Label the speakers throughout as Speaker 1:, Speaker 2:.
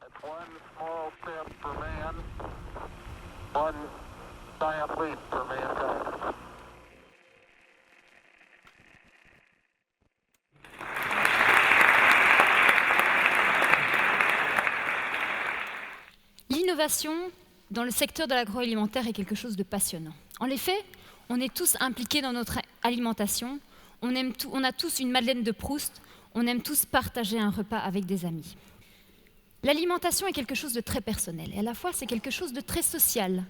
Speaker 1: That's one small step for man, one giant leap for mankind.
Speaker 2: L'innovation dans le secteur de l'agroalimentaire est quelque chose de passionnant. En effet, on est tous impliqués dans notre alimentation, on a tous une Madeleine de Proust, on aime tous partager un repas avec des amis. L'alimentation est quelque chose de très personnel et à la fois c'est quelque chose de très social.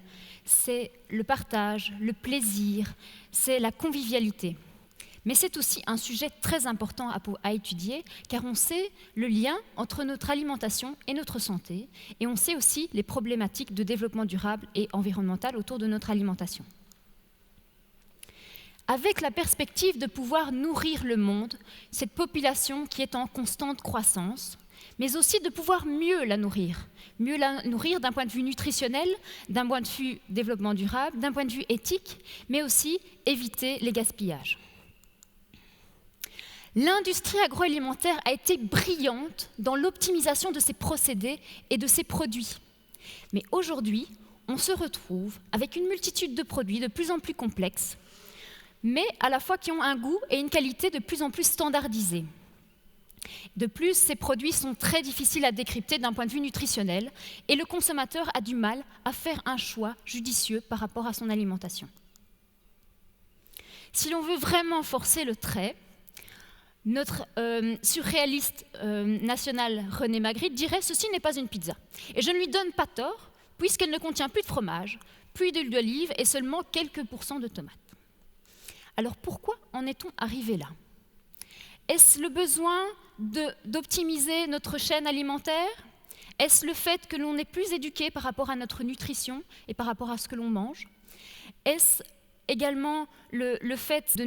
Speaker 2: C'est le partage, le plaisir, c'est la convivialité. Mais c'est aussi un sujet très important à étudier car on sait le lien entre notre alimentation et notre santé et on sait aussi les problématiques de développement durable et environnemental autour de notre alimentation. Avec la perspective de pouvoir nourrir le monde, cette population qui est en constante croissance, mais aussi de pouvoir mieux la nourrir d'un point de vue nutritionnel, d'un point de vue développement durable, d'un point de vue éthique, mais aussi éviter les gaspillages. L'industrie agroalimentaire a été brillante dans l'optimisation de ses procédés et de ses produits. Mais aujourd'hui, on se retrouve avec une multitude de produits de plus en plus complexes, mais à la fois qui ont un goût et une qualité de plus en plus standardisés. De plus, ces produits sont très difficiles à décrypter d'un point de vue nutritionnel et le consommateur a du mal à faire un choix judicieux par rapport à son alimentation. Si l'on veut vraiment forcer le trait, notre surréaliste national René Magritte dirait « Ceci n'est pas une pizza ». Et je ne lui donne pas tort, puisqu'elle ne contient plus de fromage, plus d'huile d'olive et seulement quelques pourcents de tomates. Alors pourquoi en est-on arrivé là ? Est-ce le besoin d'optimiser notre chaîne alimentaire ? Est-ce le fait que l'on est plus éduqué par rapport à notre nutrition et par rapport à ce que l'on mange ? Est-ce également le fait de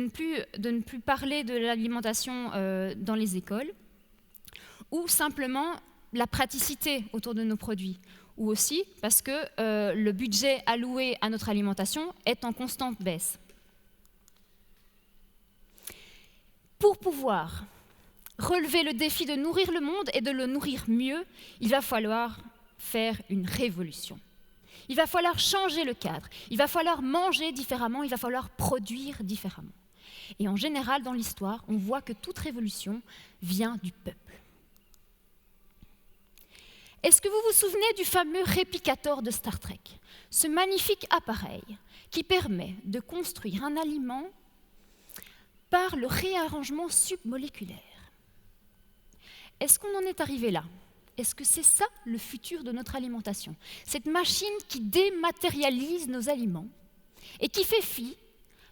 Speaker 2: ne plus parler de l'alimentation dans les écoles ? Ou simplement la praticité autour de nos produits ? Ou aussi parce que le budget alloué à notre alimentation est en constante baisse ? Pour pouvoir relever le défi de nourrir le monde et de le nourrir mieux, il va falloir faire une révolution. Il va falloir changer le cadre, il va falloir manger différemment, il va falloir produire différemment. Et en général, dans l'histoire, on voit que toute révolution vient du peuple. Est-ce que vous vous souvenez du fameux réplicateur de Star Trek ? Ce magnifique appareil qui permet de construire un aliment par le réarrangement submoléculaire. Est-ce qu'on en est arrivé là ? Est-ce que c'est ça le futur de notre alimentation ? Cette machine qui dématérialise nos aliments et qui fait fi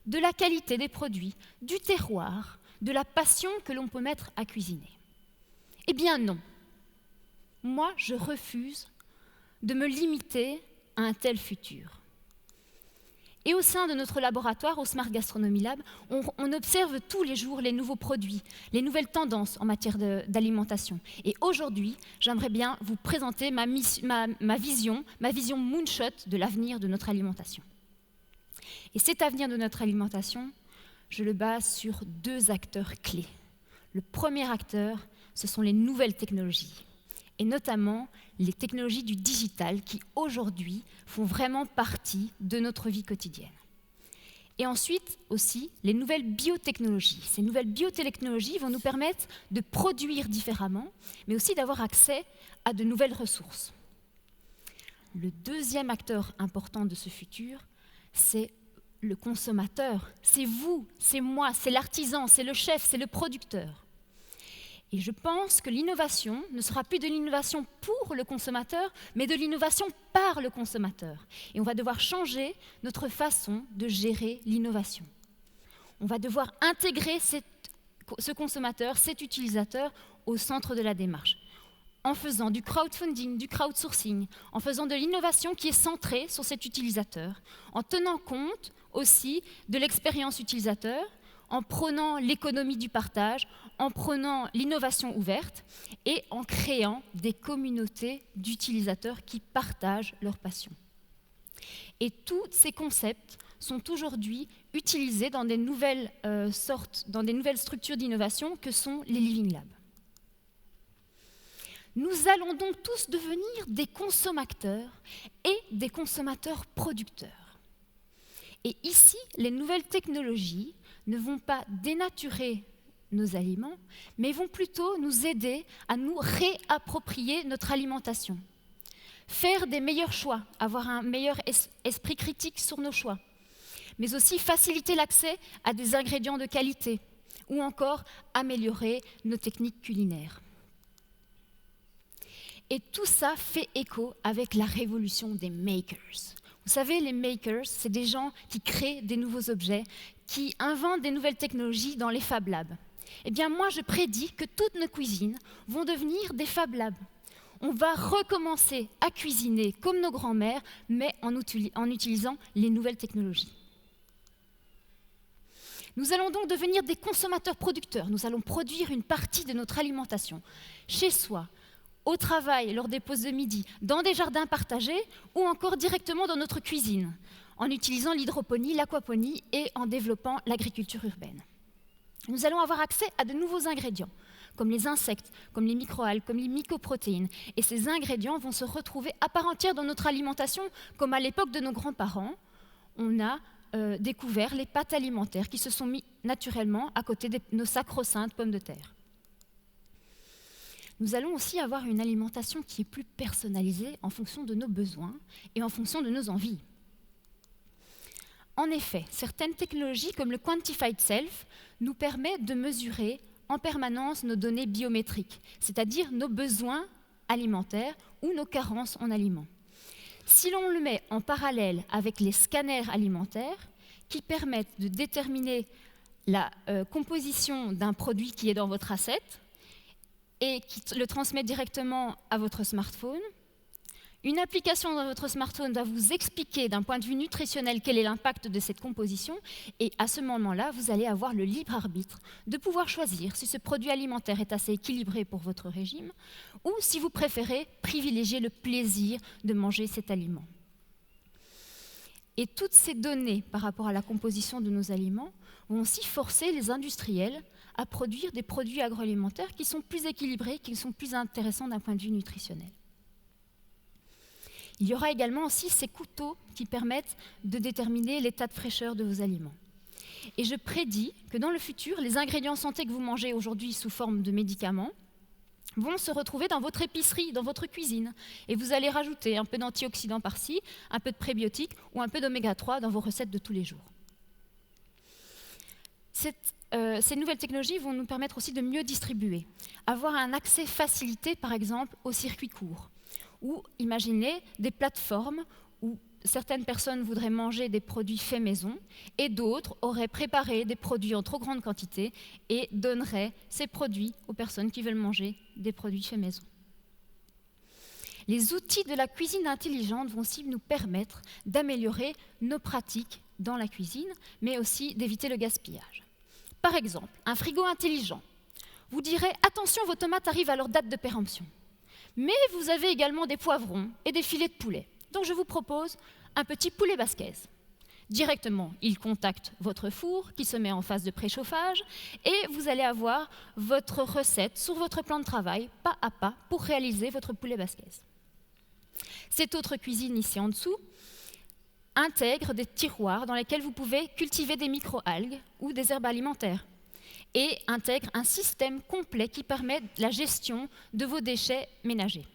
Speaker 2: de la qualité des produits, du terroir, de la passion que l'on peut mettre à cuisiner. Eh bien non. Moi, je refuse de me limiter à un tel futur. Et au sein de notre laboratoire, au Smart Gastronomy Lab, on observe tous les jours les nouveaux produits, les nouvelles tendances en matière d'alimentation. Et aujourd'hui, j'aimerais bien vous présenter ma vision moonshot de l'avenir de notre alimentation. Et cet avenir de notre alimentation, je le base sur 2 acteurs clés. Le premier acteur, ce sont les nouvelles technologies, et notamment les technologies du digital qui, aujourd'hui, font vraiment partie de notre vie quotidienne. Et ensuite, aussi, les nouvelles biotechnologies. Ces nouvelles biotechnologies vont nous permettre de produire différemment, mais aussi d'avoir accès à de nouvelles ressources. Le deuxième acteur important de ce futur, c'est le consommateur. C'est vous, c'est moi, c'est l'artisan, c'est le chef, c'est le producteur. Et je pense que l'innovation ne sera plus de l'innovation pour le consommateur, mais de l'innovation par le consommateur. Et on va devoir changer notre façon de gérer l'innovation. On va devoir intégrer ce consommateur, cet utilisateur, au centre de la démarche, en faisant du crowdfunding, du crowdsourcing, en faisant de l'innovation qui est centrée sur cet utilisateur, en tenant compte aussi de l'expérience utilisateur, en prônant l'économie du partage, en prenant l'innovation ouverte et en créant des communautés d'utilisateurs qui partagent leur passion. Et tous ces concepts sont aujourd'hui utilisés dans des nouvelles structures d'innovation que sont les Living Labs. Nous allons donc tous devenir des consommateurs et des consommateurs producteurs. Et ici, les nouvelles technologies ne vont pas dénaturer nos aliments, mais vont plutôt nous aider à nous réapproprier notre alimentation. Faire des meilleurs choix, avoir un meilleur esprit critique sur nos choix, mais aussi faciliter l'accès à des ingrédients de qualité ou encore améliorer nos techniques culinaires. Et tout ça fait écho avec la révolution des makers. Vous savez, les makers, c'est des gens qui créent des nouveaux objets, qui inventent des nouvelles technologies dans les Fab Labs. Eh bien, moi, je prédis que toutes nos cuisines vont devenir des Fab Labs. On va recommencer à cuisiner comme nos grands-mères, mais en utilisant les nouvelles technologies. Nous allons donc devenir des consommateurs-producteurs. Nous allons produire une partie de notre alimentation chez soi, au travail, lors des pauses de midi, dans des jardins partagés ou encore directement dans notre cuisine, en utilisant l'hydroponie, l'aquaponie et en développant l'agriculture urbaine. Nous allons avoir accès à de nouveaux ingrédients, comme les insectes, comme les microalgues, comme les mycoprotéines. Et ces ingrédients vont se retrouver à part entière dans notre alimentation, comme à l'époque de nos grands-parents. On a découvert les pâtes alimentaires qui se sont mis naturellement à côté de nos sacro-saintes pommes de terre. Nous allons aussi avoir une alimentation qui est plus personnalisée en fonction de nos besoins et en fonction de nos envies. En effet, certaines technologies comme le Quantified Self nous permettent de mesurer en permanence nos données biométriques, c'est-à-dire nos besoins alimentaires ou nos carences en aliments. Si l'on le met en parallèle avec les scanners alimentaires qui permettent de déterminer la composition d'un produit qui est dans votre assiette et qui le transmet directement à votre smartphone, une application dans votre smartphone va vous expliquer d'un point de vue nutritionnel quel est l'impact de cette composition et à ce moment-là, vous allez avoir le libre arbitre de pouvoir choisir si ce produit alimentaire est assez équilibré pour votre régime ou si vous préférez privilégier le plaisir de manger cet aliment. Et toutes ces données par rapport à la composition de nos aliments vont aussi forcer les industriels à produire des produits agroalimentaires qui sont plus équilibrés, qui sont plus intéressants d'un point de vue nutritionnel. Il y aura également aussi ces couteaux qui permettent de déterminer l'état de fraîcheur de vos aliments. Et je prédis que dans le futur, les ingrédients santé que vous mangez aujourd'hui sous forme de médicaments vont se retrouver dans votre épicerie, dans votre cuisine. Et vous allez rajouter un peu d'antioxydants par-ci, un peu de prébiotiques ou un peu d'oméga 3 dans vos recettes de tous les jours. Ces nouvelles technologies vont nous permettre aussi de mieux distribuer, avoir un accès facilité, par exemple, aux circuits courts. Ou imaginez des plateformes où certaines personnes voudraient manger des produits faits maison et d'autres auraient préparé des produits en trop grande quantité et donneraient ces produits aux personnes qui veulent manger des produits faits maison. Les outils de la cuisine intelligente vont aussi nous permettre d'améliorer nos pratiques dans la cuisine, mais aussi d'éviter le gaspillage. Par exemple, un frigo intelligent vous dirait « Attention, vos tomates arrivent à leur date de péremption ». Mais vous avez également des poivrons et des filets de poulet. Donc je vous propose un petit poulet basquez. Directement, il contacte votre four qui se met en phase de préchauffage et vous allez avoir votre recette sur votre plan de travail, pas à pas, pour réaliser votre poulet basquez. Cette autre cuisine ici en dessous intègre des tiroirs dans lesquels vous pouvez cultiver des microalgues ou des herbes alimentaires et intègre un système complet qui permet la gestion de vos déchets ménagers.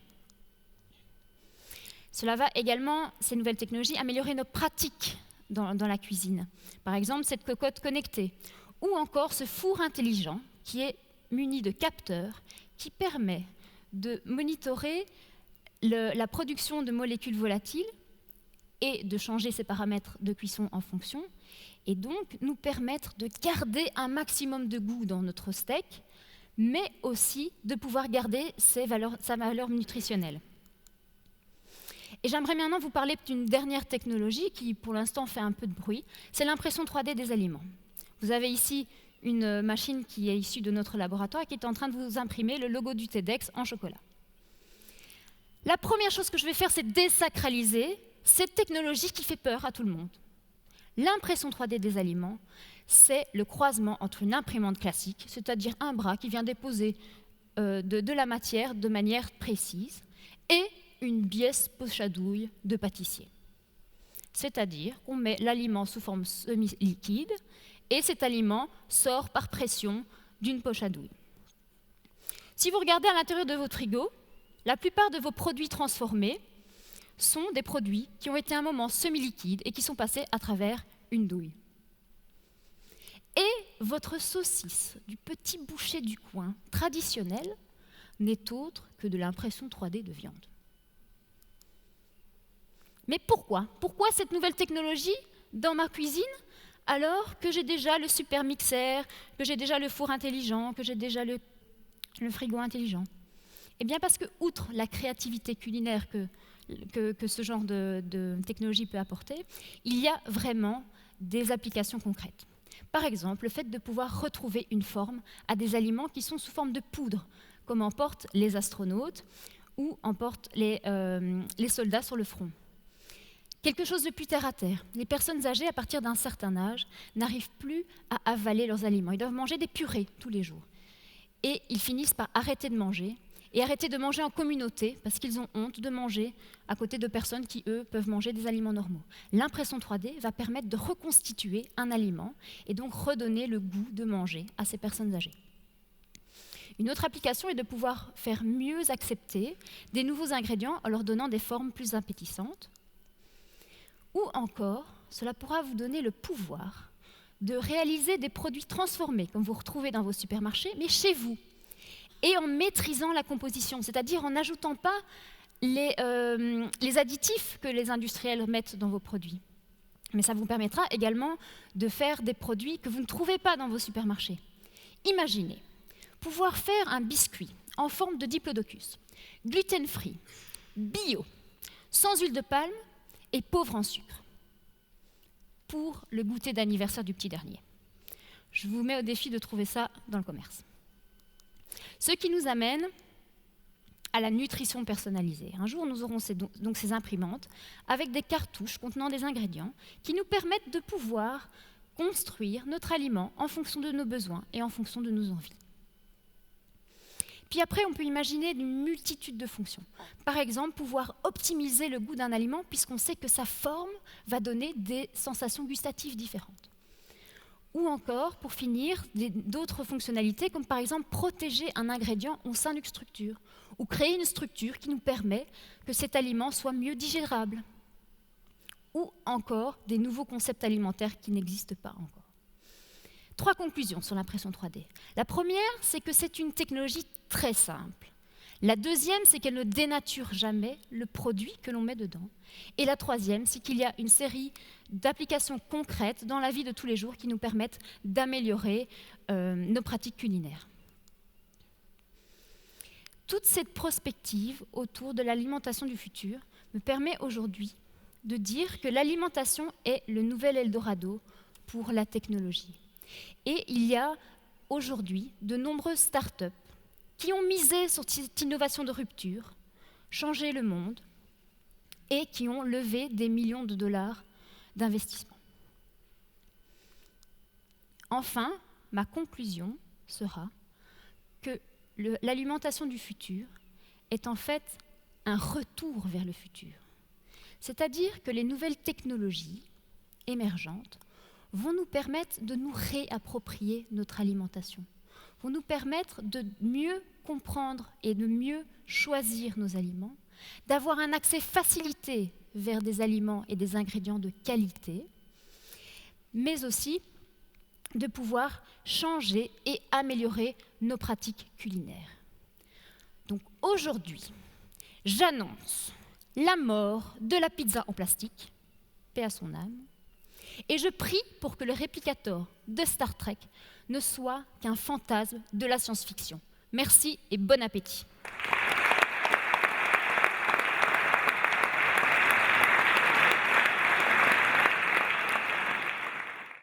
Speaker 2: Cela va également, ces nouvelles technologies, améliorer nos pratiques dans la cuisine. Par exemple, cette cocotte connectée ou encore ce four intelligent qui est muni de capteurs qui permet de monitorer la production de molécules volatiles et de changer ses paramètres de cuisson en fonction, et donc nous permettre de garder un maximum de goût dans notre steak, mais aussi de pouvoir garder sa valeur nutritionnelle. Et j'aimerais maintenant vous parler d'une dernière technologie qui, pour l'instant, fait un peu de bruit, c'est l'impression 3D des aliments. Vous avez ici une machine qui est issue de notre laboratoire et qui est en train de vous imprimer le logo du TEDx en chocolat. La première chose que je vais faire, c'est désacraliser cette technologie qui fait peur à tout le monde. L'impression 3D des aliments, c'est le croisement entre une imprimante classique, c'est-à-dire un bras qui vient déposer de la matière de manière précise, et une biais poche à douille de pâtissier. C'est-à-dire qu'on met l'aliment sous forme semi-liquide, et cet aliment sort par pression d'une poche à douille. Si vous regardez à l'intérieur de votre frigo, la plupart de vos produits transformés sont des produits qui ont été à un moment semi-liquides et qui sont passés à travers une douille. Et votre saucisse du petit boucher du coin traditionnel n'est autre que de l'impression 3D de viande. Mais pourquoi ? Pourquoi cette nouvelle technologie dans ma cuisine alors que j'ai déjà le super mixeur, que j'ai déjà le four intelligent, que j'ai déjà le frigo intelligent ? Eh bien parce que, outre la créativité culinaire que ce genre de technologie peut apporter, il y a vraiment des applications concrètes. Par exemple, le fait de pouvoir retrouver une forme à des aliments qui sont sous forme de poudre, comme en portent les astronautes ou en portent les soldats sur le front. Quelque chose de plus terre à terre. Les personnes âgées, à partir d'un certain âge, n'arrivent plus à avaler leurs aliments. Ils doivent manger des purées tous les jours. Et ils finissent par arrêter de manger, et arrêter de manger en communauté, parce qu'ils ont honte de manger à côté de personnes qui, eux, peuvent manger des aliments normaux. L'impression 3D va permettre de reconstituer un aliment, et donc redonner le goût de manger à ces personnes âgées. Une autre application est de pouvoir faire mieux accepter des nouveaux ingrédients en leur donnant des formes plus appétissantes. Ou encore, cela pourra vous donner le pouvoir de réaliser des produits transformés, comme vous retrouvez dans vos supermarchés, mais chez vous, et en maîtrisant la composition, c'est-à-dire en n'ajoutant pas les additifs que les industriels mettent dans vos produits. Mais ça vous permettra également de faire des produits que vous ne trouvez pas dans vos supermarchés. Imaginez pouvoir faire un biscuit en forme de diplodocus, gluten-free, bio, sans huile de palme et pauvre en sucre, pour le goûter d'anniversaire du petit dernier. Je vous mets au défi de trouver ça dans le commerce. Ce qui nous amène à la nutrition personnalisée. Un jour, nous aurons donc ces imprimantes avec des cartouches contenant des ingrédients qui nous permettent de pouvoir construire notre aliment en fonction de nos besoins et en fonction de nos envies. Puis après, on peut imaginer une multitude de fonctions. Par exemple, pouvoir optimiser le goût d'un aliment puisqu'on sait que sa forme va donner des sensations gustatives différentes. Ou encore, pour finir, d'autres fonctionnalités comme par exemple protéger un ingrédient au sein d'une structure ou créer une structure qui nous permet que cet aliment soit mieux digérable. Ou encore, des nouveaux concepts alimentaires qui n'existent pas encore. 3 conclusions sur l'impression 3D. La première, c'est que c'est une technologie très simple. La deuxième, c'est qu'elle ne dénature jamais le produit que l'on met dedans. Et la troisième, c'est qu'il y a une série d'applications concrètes dans la vie de tous les jours qui nous permettent d'améliorer nos pratiques culinaires. Toute cette prospective autour de l'alimentation du futur me permet aujourd'hui de dire que l'alimentation est le nouvel Eldorado pour la technologie. Et il y a aujourd'hui de nombreuses startups qui ont misé sur cette innovation de rupture, changé le monde, et qui ont levé des millions de dollars d'investissement. Enfin, ma conclusion sera que l'alimentation du futur est en fait un retour vers le futur. C'est-à-dire que les nouvelles technologies émergentes vont nous permettre de nous réapproprier notre alimentation, vont nous permettre de mieux comprendre et de mieux choisir nos aliments, d'avoir un accès facilité vers des aliments et des ingrédients de qualité, mais aussi de pouvoir changer et améliorer nos pratiques culinaires. Donc aujourd'hui, j'annonce la mort de la pizza en plastique, paix à son âme, et je prie pour que le réplicateur de Star Trek ne soit qu'un fantasme de la science-fiction. Merci et bon appétit.